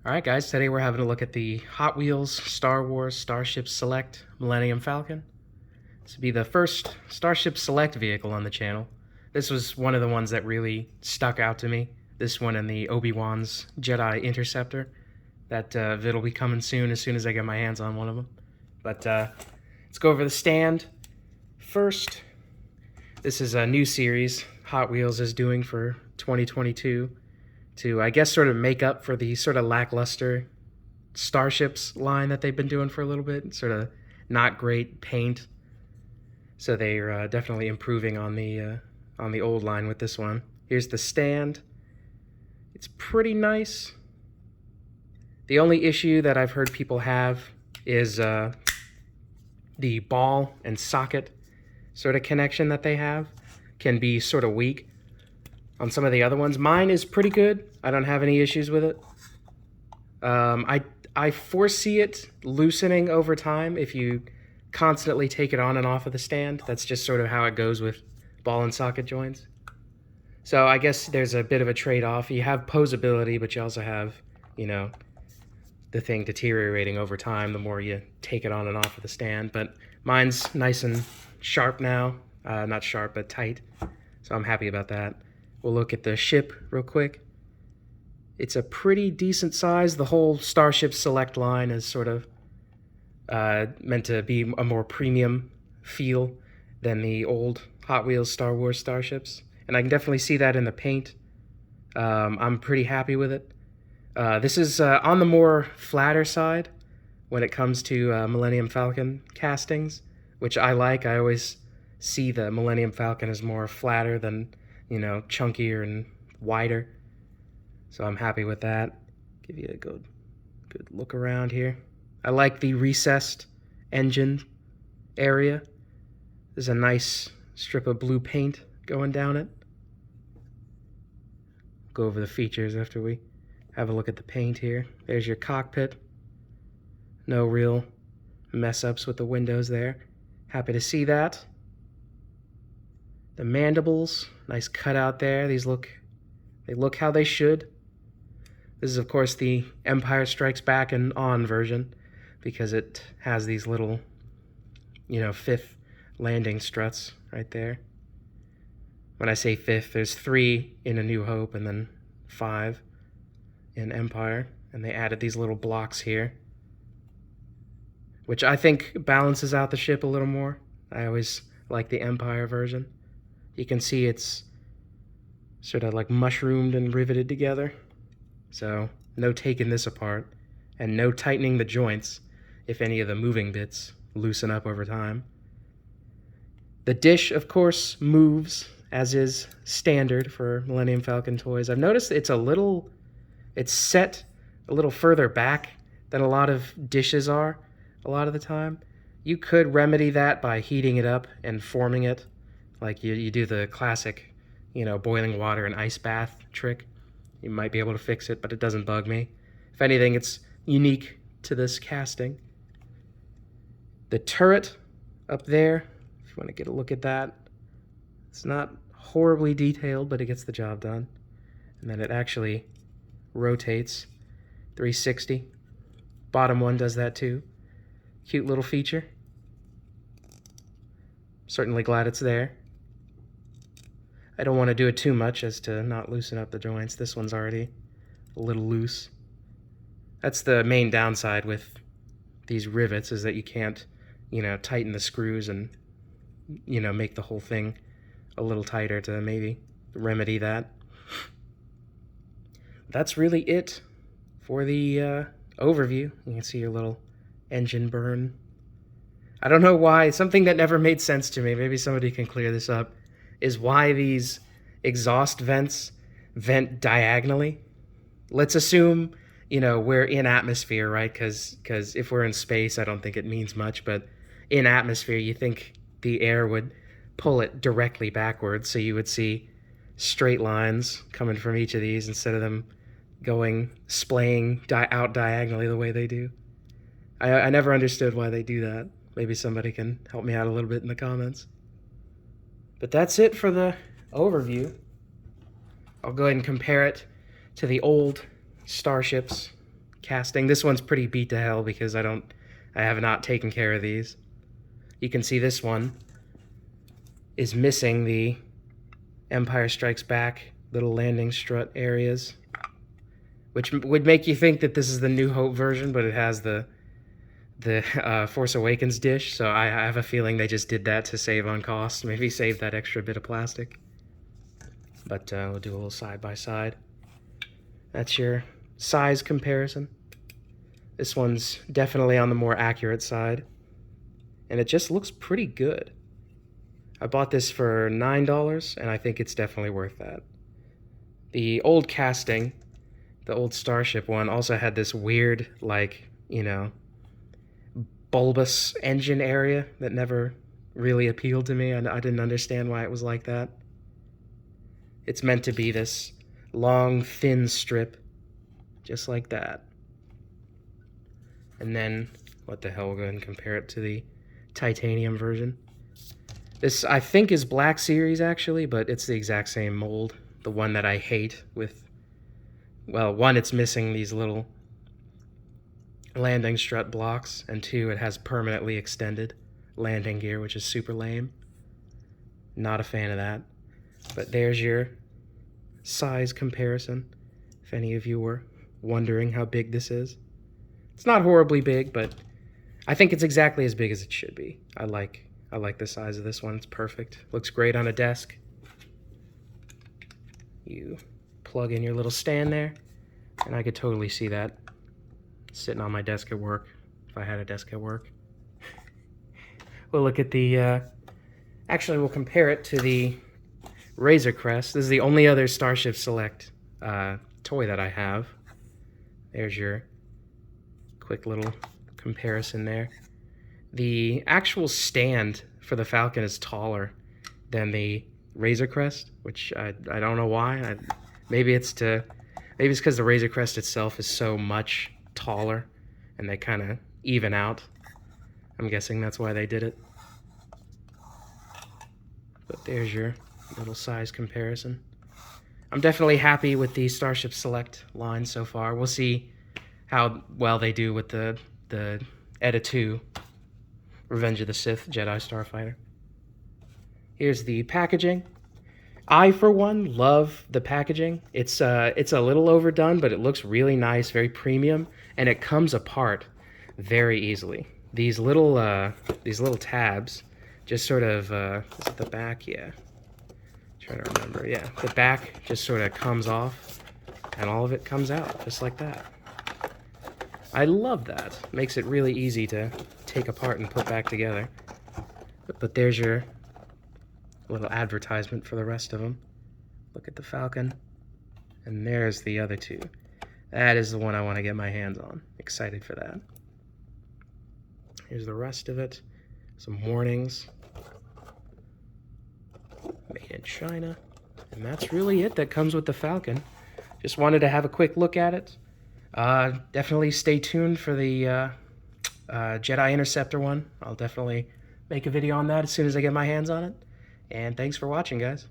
Alright guys, today we're having a look at the Hot Wheels Star Wars Starships Select Millennium Falcon. This will be the first Starship Select vehicle on the channel. This was one of the ones that really stuck out to me. This one and the Obi-Wan's Jedi Interceptor. That vid will be coming soon as I get my hands on one of them. But let's go over the stand first. This is a new series Hot Wheels is doing for 2022. To, I guess, sort of make up for the sort of lackluster Starships line that they've been doing for a little bit. Sort of not great paint. So they're definitely improving on the old line with this one. Here's the stand. It's pretty nice. The only issue that I've heard people have is the ball and socket sort of connection that they have can be sort of weak on some of the other ones. Mine is pretty good. I don't have any issues with it. I foresee it loosening over time if you constantly take it on and off of the stand. That's just sort of how it goes with ball and socket joints. So I guess there's a bit of a trade-off. You have posability, but you also have, you know, the thing deteriorating over time the more you take it on and off of the stand. But mine's nice and sharp now. Not sharp, but tight. So I'm happy about that. We'll look at the ship real quick. It's a pretty decent size. The whole Starship Select line is sort of meant to be a more premium feel than the old Hot Wheels Star Wars Starships. And I can definitely see that in the paint. I'm pretty happy with it. This is on the more flatter side when it comes to Millennium Falcon castings, which I like. I always see the Millennium Falcon as more flatter than, you know, chunkier and wider. So I'm happy with that. Give you a good look around here. I like the recessed engine area. There's a nice strip of blue paint going down it. Go over the features after we have a look at the paint here. There's your cockpit. No real mess ups with the windows there. Happy to see that. The mandibles, nice cutout there. They look how they should. This is, of course, the Empire Strikes Back and On version because it has these little, you know, fifth landing struts right there. When I say fifth, there's 3 in A New Hope and then 5 in Empire. And they added these little blocks here, which I think balances out the ship a little more. I always like the Empire version. You can see it's sort of like mushroomed and riveted together. So no taking this apart and no tightening the joints if any of the moving bits loosen up over time. The dish, of course, moves, as is standard for Millennium Falcon toys. I've noticed it's set a little further back than a lot of dishes are a lot of the time. You could remedy that by heating it up and forming it. Like you do the classic, you know, boiling water and ice bath trick. You might be able to fix it, but it doesn't bug me. If anything, it's unique to this casting. The turret up there, if you want to get a look at that, it's not horribly detailed, but it gets the job done. And then it actually rotates 360. Bottom one does that too. Cute little feature. Certainly glad it's there. I don't want to do it too much as to not loosen up the joints. This one's already a little loose. That's the main downside with these rivets, is that you can't, you know, tighten the screws and, you know, make the whole thing a little tighter to maybe remedy that. That's really it for the overview. You can see your little engine burn. I don't know why. Something that never made sense to me. Maybe somebody can clear this up. Is why these exhaust vents vent diagonally. Let's assume, you know, we're in atmosphere, right? Because if we're in space, I don't think it means much. But in atmosphere, you think the air would pull it directly backwards. So you would see straight lines coming from each of these instead of them going, splaying out diagonally the way they do. I never understood why they do that. Maybe somebody can help me out a little bit in the comments. But that's it for the overview. I'll go ahead and compare it to the old Starships casting. This one's pretty beat to hell because I have not taken care of these. You can see this one is missing the Empire Strikes Back little landing strut areas, which would make you think that this is the New Hope version, but it has the Force Awakens dish, so I have a feeling they just did that to save on cost, maybe save that extra bit of plastic. But we'll do a little side-by-side. That's your size comparison. This one's definitely on the more accurate side, and it just looks pretty good. I bought this for $9, and I think it's definitely worth that. The old casting, the old Starship one, also had this weird, like, you know, bulbous engine area that never really appealed to me. I didn't understand why it was like that. It's meant to be this long, thin strip, just like that. And then, what the hell, we'll go ahead and compare it to the titanium version. This, I think, is Black Series, actually, but it's the exact same mold. The one that I hate with, well, one, it's missing these little landing strut blocks, and two, it has permanently extended landing gear, which is super lame. Not a fan of that. But there's your size comparison, if any of you were wondering how big this is. It's not horribly big, but I think it's exactly as big as it should be. I like the size of this one. It's perfect. Looks great on a desk. You plug in your little stand there, and I could totally see that sitting on my desk at work, if I had a desk at work. We'll look at the, actually we'll compare it to the Razor Crest. This is the only other Starship Select toy that I have. There's your quick little comparison there. The actual stand for the Falcon is taller than the Razor Crest, which I don't know why. Maybe it's because the Razor Crest itself is so much taller, and they kind of even out. I'm guessing that's why they did it. But there's your little size comparison. I'm definitely happy with the Starship Select line so far. We'll see how well they do with the Edda 2 Revenge of the Sith Jedi Starfighter. Here's the packaging. I, for one, love the packaging. It's a little overdone, but it looks really nice, very premium, and it comes apart very easily. These little tabs just sort of, is it the back? Yeah. Trying to remember. Yeah, the back just sort of comes off, and all of it comes out, just like that. I love that. Makes it really easy to take apart and put back together. But there's your little advertisement for the rest of them. Look at the Falcon. And there's the other two. That is the one I want to get my hands on. Excited for that. Here's the rest of it. Some warnings. Made in China. And that's really it that comes with the Falcon. Just wanted to have a quick look at it. Definitely stay tuned for the Jedi Interceptor one. I'll definitely make a video on that as soon as I get my hands on it. And thanks for watching, guys.